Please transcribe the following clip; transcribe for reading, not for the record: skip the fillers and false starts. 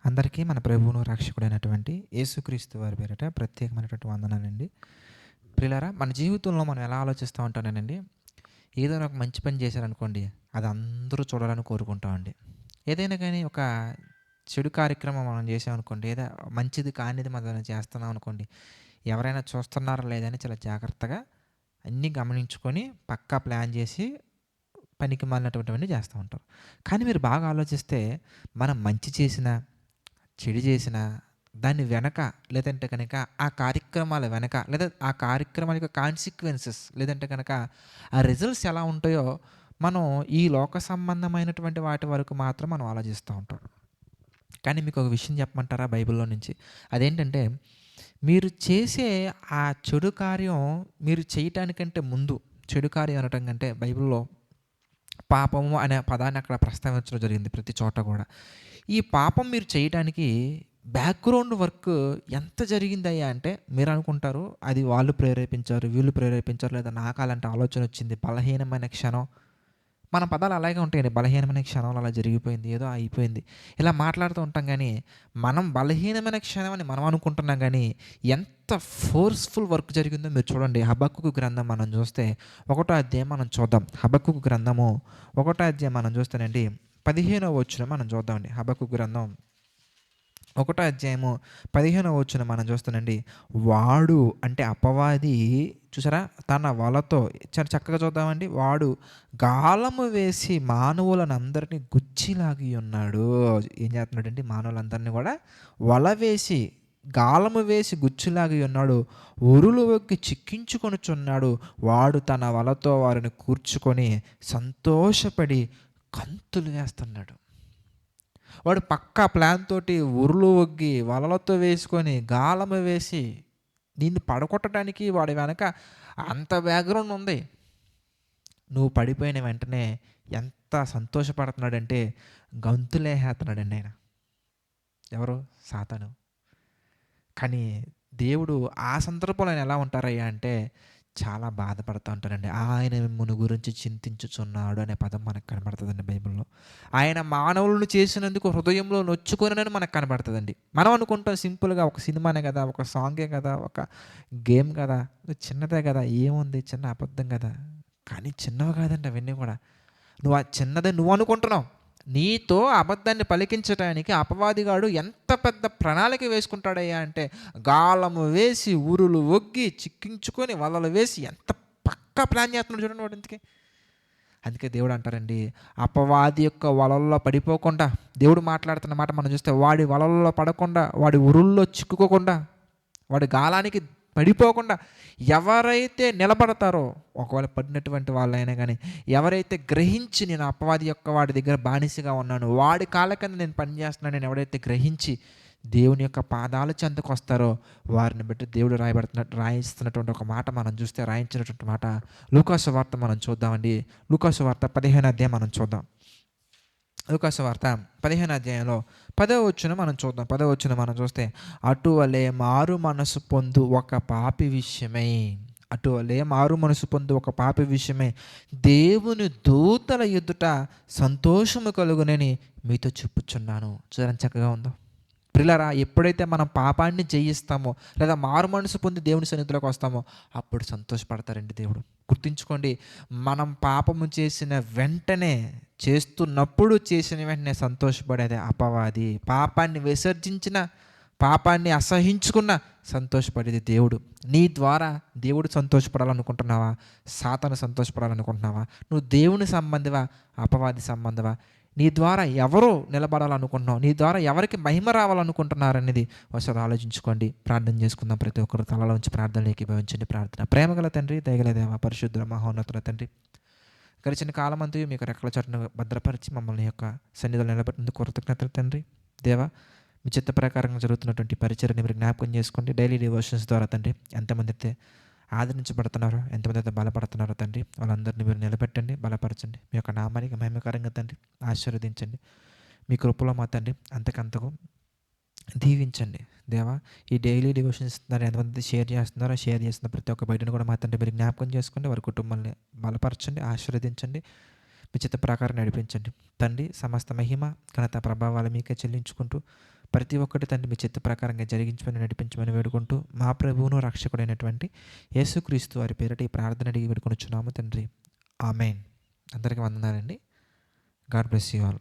అందరికీ మన ప్రభువును రక్షకుడైనటువంటి యేసుక్రీస్తు వారి పేరిట ప్రత్యేకమైనటువంటి వందనాలండి. ప్రియులారా, మన జీవితంలో మనం ఎలా ఆలోచిస్తూ ఉంటానండి, ఏదైనా ఒక మంచి పని చేశారనుకోండి, అది అందరూ చూడాలని కోరుకుంటామండి. ఏదైనా కానీ ఒక చెడు కార్యక్రమం మనం చేసామనుకోండి, లేదా మంచిది కానిది మనం చేస్తున్నాం అనుకోండి, ఎవరైనా చూస్తున్నారా లేదా అని చాలా జాగ్రత్తగా అన్నీ గమనించుకొని పక్కా ప్లాన్ చేసి పనికి మాలినటువంటివన్నీ చేస్తూ ఉంటారు. కానీ మీరు బాగా ఆలోచిస్తే మనం మంచి చేసినా చెడు చేసినా దాని వెనక, లేదంటే కనుక ఆ కార్యక్రమాల వెనక, లేదా ఆ కార్యక్రమాల యొక్క కాన్సిక్వెన్సెస్, లేదంటే కనుక ఆ రిజల్ట్స్ ఎలా ఉంటాయో మనం ఈ లోక సంబంధమైనటువంటి వాటి వరకు మాత్రం మనం ఆలోచిస్తూ ఉంటాం. కానీ మీకు ఒక విషయం చెప్పమంటారా బైబిల్‌లో నుంచి? అదేంటంటే, మీరు చేసే ఆ చెడు కార్యం మీరు చేయటానికంటే ముందు, చెడు కార్యం అనటం కంటే బైబిల్‌లో పాపము అనే పదాన్ని అక్కడ ప్రస్తావించడం జరిగింది ప్రతి చోట కూడా. ఈ పాపం మీరు చేయటానికి బ్యాక్‌గ్రౌండ్ వర్క్ ఎంత జరిగిందయ్యా అంటే, మీరనుకుంటారు అది వాళ్ళు ప్రేరేపించారు, వీళ్ళు ప్రేరేపించారు, లేదా నాకు అలాంటి ఆలోచనొచ్చింది. బలహీనమైన క్షణం. మన పదాలు అలాగే ఉంటాయండి. బలహీనమైన క్షణంలో అలా జరిగిపోయింది. ఏదో అయిపోయింది. ఇలా మాట్లాడుతూ ఉంటాం గానీ, మనం బలహీనమైన క్షణం అని మనం అనుకుంటున్నాం గానీ, ఎంత ఫోర్స్‌ఫుల్ వర్క్ జరిగిందో మీరు చూడండి. హబక్కూకు గ్రంథం మనం చూస్తే, ఒకటో అధ్యాయం మనం చూద్దాం. హబక్కూకు గ్రంథము ఒకటో అధ్యాయం మనం చూస్తేనండి, 15వ వచనం మనం చూద్దామండి. హబక్కూకు గ్రంథం ఒకటో అధ్యాయము 15వ వచనం మనం చూస్తానండి. వాడు అంటే అపవాది చూసారా, తన వలతో చాలా చక్కగా చూద్దామండి. వాడు గాలము వేసి మానవులనందరినీ గుచ్చిలాగి ఉన్నాడు. ఏం చేస్తున్నాడంటే మానవులందరినీ కూడా వల వేసి, గాలము వేసి గుచ్చిలాగి ఉన్నాడు. ఉరులు ఒగ్గి చిక్కించుకొనుచున్నాడు. వాడు తన వలతో వారిని కూర్చుకొని సంతోషపడి కంతులు వేస్తున్నాడు. వాడు పక్కా ప్లాన్ తోటి ఉరులు ఒగ్గి వలలతో వేసుకొని గాలము వేసి నిన్ను పడగొట్టడానికి వాడి వెనక అంత బ్యాక్గ్రౌండ్ ఉంది. నువ్వు పడిపోయిన వెంటనే ఎంత సంతోషపడుతున్నాడంటే గంతులేసేస్తున్నాడండి ఆయన. ఎవరు? సాతాను. కానీ దేవుడు ఆ సందర్భంలో ఆయన ఎలా ఉంటారయ్యా అంటే చాలా బాధపడుతూ ఉంటారండి. ఆయన మిమ్మును గురించి చింతించుచున్నాడు అనే పదం మనకు కనబడుతుందండి బైబిల్‌లో. ఆయన మానవులను చేసినందుకు హృదయంలో నొచ్చుకొనని మనకు కనబడుతుందండి. మనం అనుకుంటాం సింపుల్‌గా ఒక సినిమానే కదా, ఒక సాంగే కదా, ఒక గేమ్ కదా, చిన్నదే కదా, ఏముంది చిన్న అబద్ధం కదా. కానీ చిన్నవి కాదండి అవన్నీ కూడా. నువ్వు ఆ చిన్నదే నువ్వు అనుకుంటున్నావు. నీతో అబద్ధాన్ని పలికించటానికి అపవాదిగాడు ఎంత పెద్ద ప్రణాళిక వేసుకుంటాడయ్యా అంటే, గాలము వేసి ఉరులు ఒగ్గి చిక్కించుకొని వలలు వేసి ఎంత పక్కా ప్లాన్ చేస్తున్నాడు చూడండి వాడు ఇంతకీ. అందుకే దేవుడు అంటారండి, అపవాది యొక్క వలల్లో పడిపోకుండా, దేవుడు మాట్లాడుతున్న మాట మనం చూస్తే, వాడి వలల్లో పడకుండా, వాడి ఉరుల్లో చిక్కుకోకుండా, వాడి గాలానికి పడిపోకుండా ఎవరైతే నిలబడతారో, ఒకవేళ పడినటువంటి వాళ్ళైనా కానీ, ఎవరైతే గ్రహించి నేను అపవాది యొక్క వాడి దగ్గర బానిసగా ఉన్నాను, వాడి కాళ్ళ కింద నేను పనిచేస్తున్నాను నేను ఎవడైతే గ్రహించి దేవుని యొక్క పాదాల చెంతకు వస్తారో వారిని బట్టి దేవుడు రాయిస్తున్నటువంటి ఒక మాట మనం చూస్తే, రాయించినటువంటి మాట లూకాసు వార్త మనం చూద్దామండి. లూకాసు వార్త 15వ అధ్యాయం మనం చూద్దాం. లూకాసు వార్త 15వ అధ్యాయంలో 10వ వచనం మనం చూద్దాం. 10వ వచనం మనం చూస్తే, అటువలే మారు మనసు పొందు ఒక పాపి విషయమై, అటువలే మారు మనసు పొందు ఒక పాపి విషయమై దేవుని దూతల ఎదుట సంతోషము కలుగునని మీతో చెప్పుచున్నాను. చూడండి చక్కగా ఉందో. ప్రియులారా, ఎప్పుడైతే మనం పాపాన్ని జయిస్తామో, లేదా మారు మనసు పొంది దేవుని సన్నిధిలోకి వస్తామో అప్పుడు సంతోషపడతారండి దేవుడు. గుర్తుంచుకోండి, మనం పాపము చేసిన వెంటనే, చేస్తున్నప్పుడు చేసిన వెంటనే సంతోషపడేది అపవాది. పాపాన్ని విసర్జించిన, పాపాన్ని అసహించుకున్న సంతోషపడేది దేవుడు. నీ ద్వారా దేవుడు సంతోషపడాలనుకుంటున్నావా? సాతాను సంతోషపడాలనుకుంటున్నావా? నువ్వు దేవుని సంబంధివా? అపవాది సంబంధివా? నీ ద్వారా ఎవరు నిలబడాలనుకుంటున్నావు? నీ ద్వారా ఎవరికి మహిమ రావాలనుకుంటున్నారనేది ఒకసారి ఆలోచించుకోండి. ప్రార్థన చేసుకుందాం. ప్రతి ఒక్కరు తలలోంచి ప్రార్థనలు ఏకీభవించండి. ప్రార్థన. ప్రేమగల తండ్రి, దయగల దేవ, పరిశుద్ధుల మహోన్నతుల తండ్రి, గడిచిన కాలమంతా మీకు రెక్కల చాటున భద్రపరిచి మమ్మల్ని యొక్క సన్నిధిలో నిలబెట్టినందుకు కృతజ్ఞతలు తండ్రి. దేవ, మీ చిత్త ప్రకారంగా జరుగుతున్నటువంటి పరిచర్ని మీరు జ్ఞాపకం చేసుకోండి. డైలీ డివోషన్స్ ద్వారా తండ్రి ఎంతమంది అయితే ఆదరించబడుతున్నారో, ఎంతమంది అయితే బలపడుతున్నారో తండ్రి, వాళ్ళందరినీ మీరు నిలబెట్టండి, బలపరచండి. మీ యొక్క నామానికి మహిమకరంగా తండ్రి ఆశీర్వదించండి. మీ కృపలో మా తండ్రి అంతకంతకు దీవించండి. దేవా, ఈ డైలీ డివోషన్స్ దాన్ని ఎంతమంది షేర్ చేస్తున్నారో, షేర్ చేస్తున్న ప్రతి ఒక్క బయటను కూడా మా తండ్రి మీరు జ్ఞాపకం చేసుకోండి. వారి కుటుంబాన్ని బలపరచండి, ఆశీర్వదించండి. మీ చిత్త ప్రకారం నడిపించండి. తండ్రి సమస్త మహిమ, ఘనత, ప్రభావాలు మీకే చెల్లించుకుంటూ ప్రతి ఒక్కటి తండ్రి మీ చిత్త ప్రకారంగా జరిగించమని నడిపించమని వేడుకుంటూ మా ప్రభువును రక్షకుడైనటువంటి యేసుక్రీస్తు వారి పేరిట ఈ ప్రార్థన అడిగి వేడుకొనుచున్నాము తండ్రి. ఆమేన్. అందరికీ వందనాలండి. God bless you all.